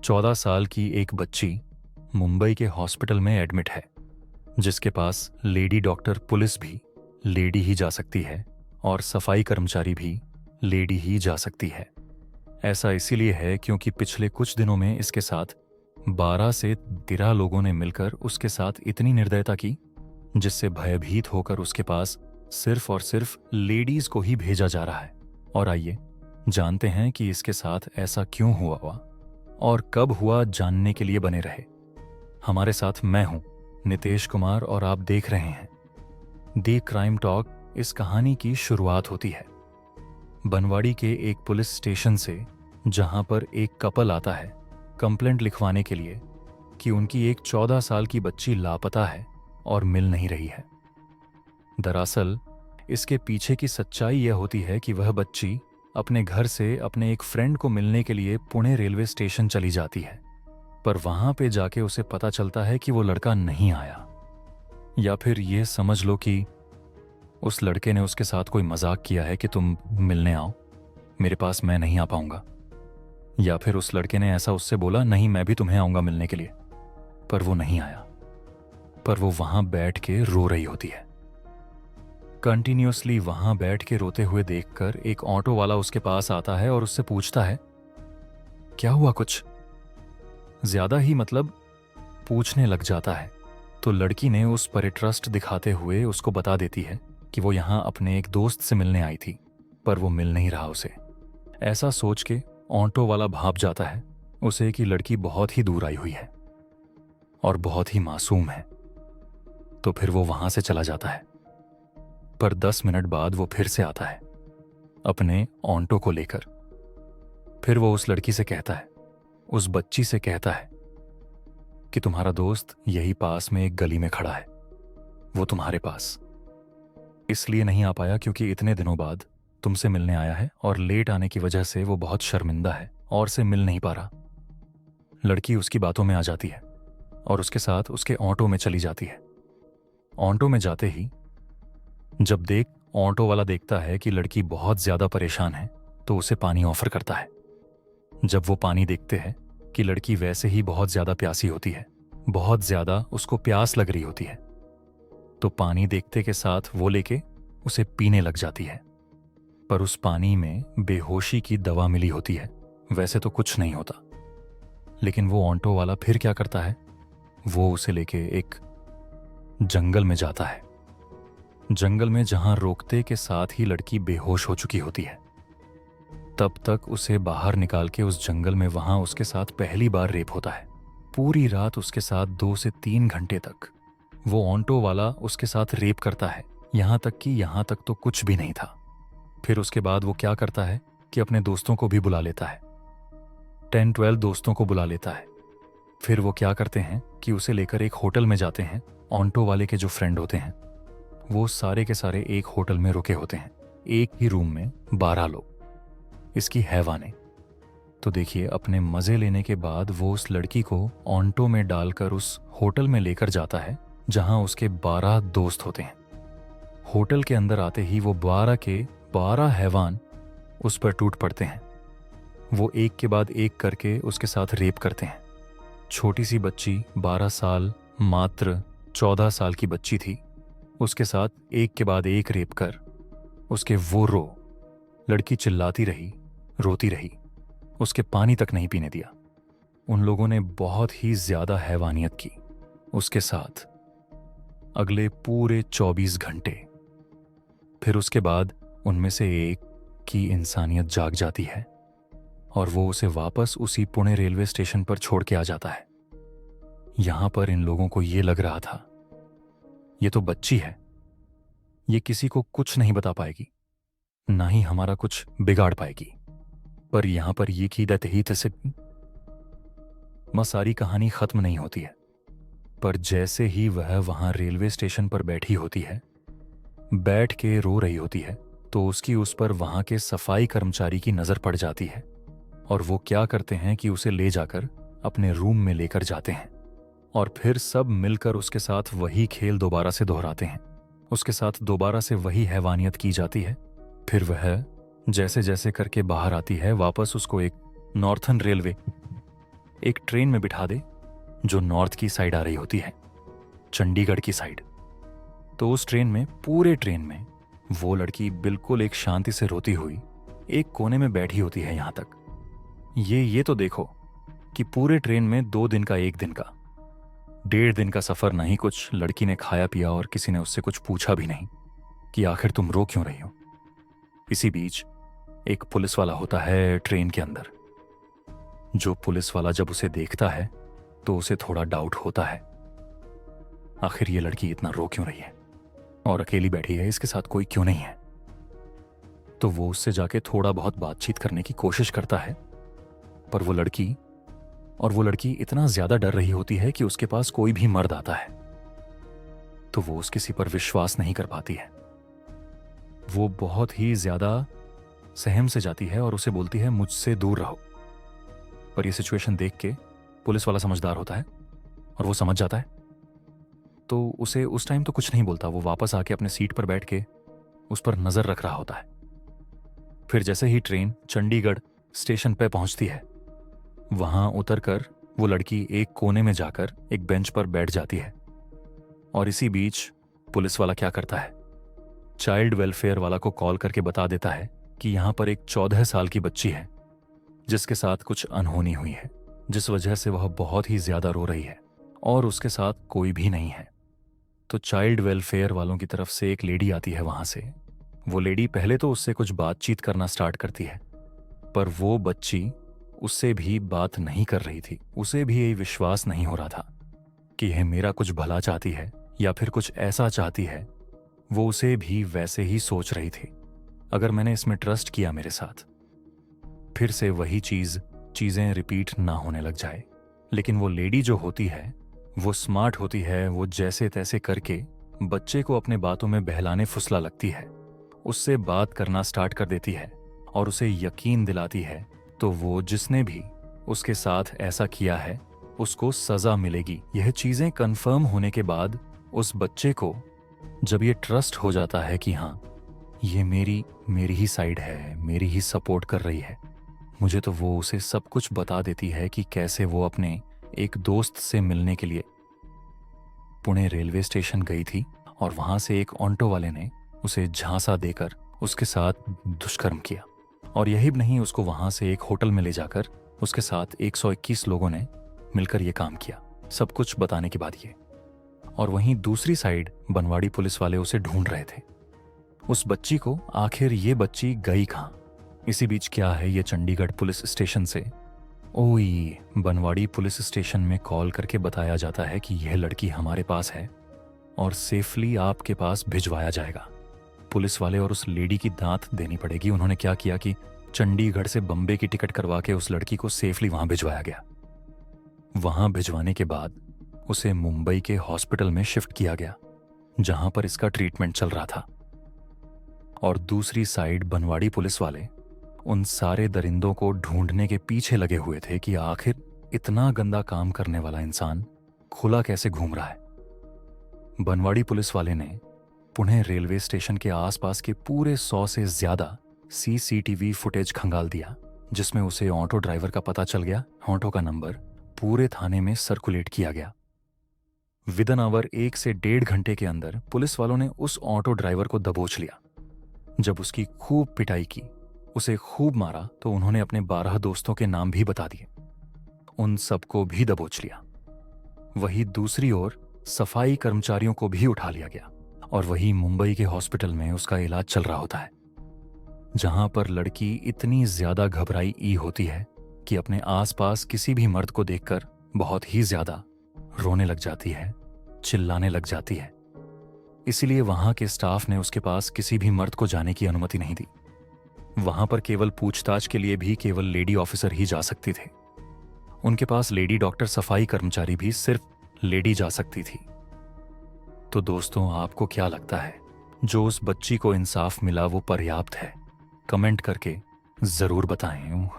14 साल की एक बच्ची मुंबई के हॉस्पिटल में एडमिट है, जिसके पास लेडी डॉक्टर पुलिस भी लेडी ही जा सकती है और सफाई कर्मचारी भी लेडी ही जा सकती है। ऐसा इसीलिए है क्योंकि पिछले कुछ दिनों में इसके साथ 12 से 13 लोगों ने मिलकर उसके साथ इतनी निर्दयता की, जिससे भयभीत होकर उसके पास सिर्फ और सिर्फ लेडीज को ही भेजा जा रहा है। और आइए जानते हैं कि इसके साथ ऐसा क्यों हुआ और कब हुआ। जानने के लिए बने रहे। हमारे साथ मैं हूं नितेश कुमार और आप देख रहे हैं दी क्राइम टॉक। इस कहानी की शुरुआत होती है बनवाड़ी के एक पुलिस स्टेशन से, जहां पर एक कपल आता है कंप्लेंट लिखवाने के लिए कि उनकी एक 14 साल की बच्ची लापता है और मिल नहीं रही है। दरअसल इसके पीछे की सच्चाई यह होती है कि वह बच्ची अपने घर से अपने एक फ्रेंड को मिलने के लिए पुणे रेलवे स्टेशन चली जाती है, पर वहां पे जाके उसे पता चलता है कि वो लड़का नहीं आया, या फिर ये समझ लो कि उस लड़के ने उसके साथ कोई मजाक किया है कि तुम मिलने आओ मेरे पास, मैं नहीं आ पाऊंगा। या फिर उस लड़के ने ऐसा उससे बोला, नहीं मैं भी तुम्हें आऊंगा मिलने के लिए, पर वो नहीं आया। पर वो वहां बैठ के रो रही होती है। कंटिन्यूअसली वहां बैठ के रोते हुए देखकर एक ऑटो वाला उसके पास आता है और उससे पूछता है, क्या हुआ? कुछ ज्यादा ही पूछने लग जाता है। तो लड़की ने उस पर ट्रस्ट दिखाते हुए उसको बता देती है कि वो यहां अपने एक दोस्त से मिलने आई थी, पर वो मिल नहीं रहा उसे। ऐसा सोच के ऑटो वाला भाप जाता है उसे कि लड़की बहुत ही दूर आई हुई है और बहुत ही मासूम है। तो फिर वो वहां से चला जाता है। पर 10 मिनट बाद वो फिर से आता है अपने ऑटो को लेकर। फिर वो उस लड़की से कहता है, उस बच्ची से कहता है कि तुम्हारा दोस्त यही पास में एक गली में खड़ा है, वो तुम्हारे पास इसलिए नहीं आ पाया क्योंकि इतने दिनों बाद तुमसे मिलने आया है और लेट आने की वजह से वो बहुत शर्मिंदा है और से मिल नहीं पा रहा। लड़की उसकी बातों में आ जाती है और उसके साथ उसके ऑटो में चली जाती है। ऑटो में जाते ही जब ऑटो वाला देखता है कि लड़की बहुत ज्यादा परेशान है, तो उसे पानी ऑफर करता है। जब वो पानी देखते हैं कि लड़की वैसे ही बहुत ज्यादा प्यासी होती है, बहुत ज्यादा उसको प्यास लग रही होती है, तो पानी देखते के साथ वो लेके उसे पीने लग जाती है। पर उस पानी में बेहोशी की दवा मिली होती है। वैसे तो कुछ नहीं होता, लेकिन वो ऑटो वाला फिर क्या करता है, वो उसे लेके एक जंगल में जाता है। जंगल में जहां रोकते के साथ ही लड़की बेहोश हो चुकी होती है। तब तक उसे बाहर निकाल के उस जंगल में वहां उसके साथ पहली बार रेप होता है। पूरी रात उसके साथ 2 से 3 घंटे तक वो ऑटो वाला उसके साथ रेप करता है। यहां तक तो कुछ भी नहीं था। फिर उसके बाद वो क्या करता है कि अपने दोस्तों को भी बुला लेता है, 10-12 दोस्तों को बुला लेता है। फिर वो क्या करते हैं कि उसे लेकर एक होटल में जाते हैं। ऑटो वाले के जो फ्रेंड होते हैं वो सारे के सारे एक होटल में रुके होते हैं, एक ही रूम में 12 लोग। इसकी हैवाने तो देखिए, अपने मजे लेने के बाद वो उस लड़की को ऑटो में डालकर उस होटल में लेकर जाता है जहां उसके 12 दोस्त होते हैं। होटल के अंदर आते ही वो 12 के 12 हैवान उस पर टूट पड़ते हैं। वो एक के बाद एक करके उसके साथ रेप करते हैं। छोटी सी बच्ची 12 साल, मात्र 14 साल की बच्ची थी, उसके साथ एक के बाद एक रेप कर उसके वो लड़की चिल्लाती रही, रोती रही, उसके पानी तक नहीं पीने दिया। उन लोगों ने बहुत ही ज्यादा हैवानियत की उसके साथ अगले पूरे 24 घंटे। फिर उसके बाद उनमें से एक की इंसानियत जाग जाती है और वो उसे वापस उसी पुणे रेलवे स्टेशन पर छोड़ के आ जाता है। यहां पर इन लोगों को ये लग रहा था, ये तो बच्ची है, ये किसी को कुछ नहीं बता पाएगी, ना ही हमारा कुछ बिगाड़ पाएगी। पर यहां पर ये की दतहीत से सारी कहानी खत्म नहीं होती है। पर जैसे ही वह वहां रेलवे स्टेशन पर बैठी होती है, बैठ के रो रही होती है, तो उसकी उस पर वहां के सफाई कर्मचारी की नजर पड़ जाती है और वो क्या करते हैं कि उसे ले जाकर अपने रूम में लेकर जाते हैं और फिर सब मिलकर उसके साथ वही खेल दोबारा से दोहराते हैं। उसके साथ दोबारा से वही हैवानियत की जाती है। फिर वह जैसे जैसे करके बाहर आती है, वापस उसको एक नॉर्थर्न रेलवे एक ट्रेन में बिठा दे जो नॉर्थ की साइड आ रही होती है, चंडीगढ़ की साइड। तो उस ट्रेन में, पूरे ट्रेन में, वो लड़की बिल्कुल एक शांति से रोती हुई एक कोने में बैठी होती है। यहां तक ये तो देखो कि पूरे ट्रेन में 2 दिन का, 1 दिन का, 1.5 दिन का सफर नहीं कुछ, लड़की ने खाया पिया और किसी ने उससे कुछ पूछा भी नहीं कि आखिर तुम रो क्यों रही हो। इसी बीच एक पुलिस वाला होता है ट्रेन के अंदर। जो पुलिस वाला जब उसे देखता है तो उसे थोड़ा डाउट होता है, आखिर ये लड़की इतना रो क्यों रही है और अकेली बैठी है, इसके साथ कोई क्यों नहीं है। तो वो उससे जाके थोड़ा बहुत बातचीत करने की कोशिश करता है, पर वो लड़की इतना ज्यादा डर रही होती है कि उसके पास कोई भी मर्द आता है तो वो उस किसी पर विश्वास नहीं कर पाती है। वो बहुत ही ज्यादा सहम से जाती है और उसे बोलती है मुझसे दूर रहो। पर यह सिचुएशन देख के पुलिस वाला समझदार होता है और वो समझ जाता है, तो उसे उस टाइम तो कुछ नहीं बोलता। वो वापस आके अपने सीट पर बैठ के उस पर नजर रख रहा होता है। फिर जैसे ही ट्रेन चंडीगढ़ स्टेशन पे पहुंचती है, वहां उतरकर वो लड़की एक कोने में जाकर एक बेंच पर बैठ जाती है। और इसी बीच पुलिस वाला क्या करता है, चाइल्ड वेलफेयर वाला को कॉल करके बता देता है कि यहां पर एक 14 साल की बच्ची है जिसके साथ कुछ अनहोनी हुई है, जिस वजह से वह बहुत ही ज्यादा रो रही है और उसके साथ कोई भी नहीं है। तो चाइल्ड वेलफेयर वालों की तरफ से एक लेडी आती है वहां से। वो लेडी पहले तो उससे कुछ बातचीत करना स्टार्ट करती है, पर वो बच्ची उससे भी बात नहीं कर रही थी। उसे भी यही विश्वास नहीं हो रहा था कि यह मेरा कुछ भला चाहती है या फिर कुछ ऐसा चाहती है। वो उसे भी वैसे ही सोच रही थी, अगर मैंने इसमें ट्रस्ट किया मेरे साथ, फिर से वही चीजें रिपीट ना होने लग जाए। लेकिन वो लेडी जो होती है वो स्मार्ट होती है। वो जैसे तैसे करके बच्चे को अपने बातों में बहलाने फुसला लगती है, उससे बात करना स्टार्ट कर देती है और उसे यकीन दिलाती है तो वो जिसने भी उसके साथ ऐसा किया है उसको सजा मिलेगी। यह चीजें कंफर्म होने के बाद उस बच्चे को जब ये ट्रस्ट हो जाता है कि हाँ, ये मेरी ही साइड है, मेरी ही सपोर्ट कर रही है मुझे, तो वो उसे सब कुछ बता देती है कि कैसे वो अपने एक दोस्त से मिलने के लिए पुणे रेलवे स्टेशन गई थी और वहां से एक ऑटो वाले ने उसे झांसा देकर उसके साथ दुष्कर्म किया। और यही भी नहीं, उसको वहां से एक होटल में ले जाकर उसके साथ 121 लोगों ने मिलकर यह काम किया, सब कुछ बताने के बाद ये। और वहीं दूसरी साइड बनवाड़ी पुलिस वाले उसे ढूंढ रहे थे, उस बच्ची को। आखिर ये बच्ची गई कहां? इसी बीच क्या है, ये चंडीगढ़ पुलिस स्टेशन से ओई बनवाड़ी पुलिस स्टेशन में कॉल करके बताया जाता है कि यह लड़की हमारे पास है और सेफली आपके पास भिजवाया जाएगा। पुलिस वाले और उस लेडी की दांत देनी पड़ेगी। उन्होंने क्या किया कि चंडीगढ़ से बम्बे की टिकट करवा के उस लड़की को सेफली वहां भिजवाया गया। वहां भिजवाने के बाद उसे मुंबई के हॉस्पिटल में शिफ्ट किया गया जहां पर इसका ट्रीटमेंट चल रहा था। और दूसरी साइड बनवाड़ी पुलिस वाले उन सारे दरिंदों को ढूंढने के पीछे लगे हुए थे कि आखिर इतना गंदा काम करने वाला इंसान खुला कैसे घूम रहा है। बनवाड़ी पुलिस वाले ने पुणे रेलवे स्टेशन के आसपास के पूरे 100 से ज्यादा CCTV फुटेज खंगाल दिया, जिसमें उसे ऑटो ड्राइवर का पता चल गया। ऑटो का नंबर पूरे थाने में सर्कुलेट किया गया। विद एन आवर 1 से 1.5 घंटे के अंदर पुलिस वालों ने उस ऑटो ड्राइवर को दबोच लिया। जब उसकी खूब पिटाई की, उसे खूब मारा, तो उन्होंने अपने 12 दोस्तों के नाम भी बता दिए, उन सबको भी दबोच लिया। वही दूसरी ओर सफाई कर्मचारियों को भी उठा लिया गया और वही मुंबई के हॉस्पिटल में उसका इलाज चल रहा होता है, जहां पर लड़की इतनी ज्यादा घबराई ई होती है कि अपने आसपास किसी भी मर्द को देखकर बहुत ही ज्यादा रोने लग जाती है, चिल्लाने लग जाती है। इसीलिए वहां के स्टाफ ने उसके पास किसी भी मर्द को जाने की अनुमति नहीं दी। वहां पर केवल पूछताछ के लिए भी केवल लेडी ऑफिसर ही जा सकती थे। उनके पास लेडी डॉक्टर, सफाई कर्मचारी भी सिर्फ लेडी जा सकती थी। तो दोस्तों, आपको क्या लगता है, जो उस बच्ची को इंसाफ मिला वो पर्याप्त है? कमेंट करके जरूर बताएं।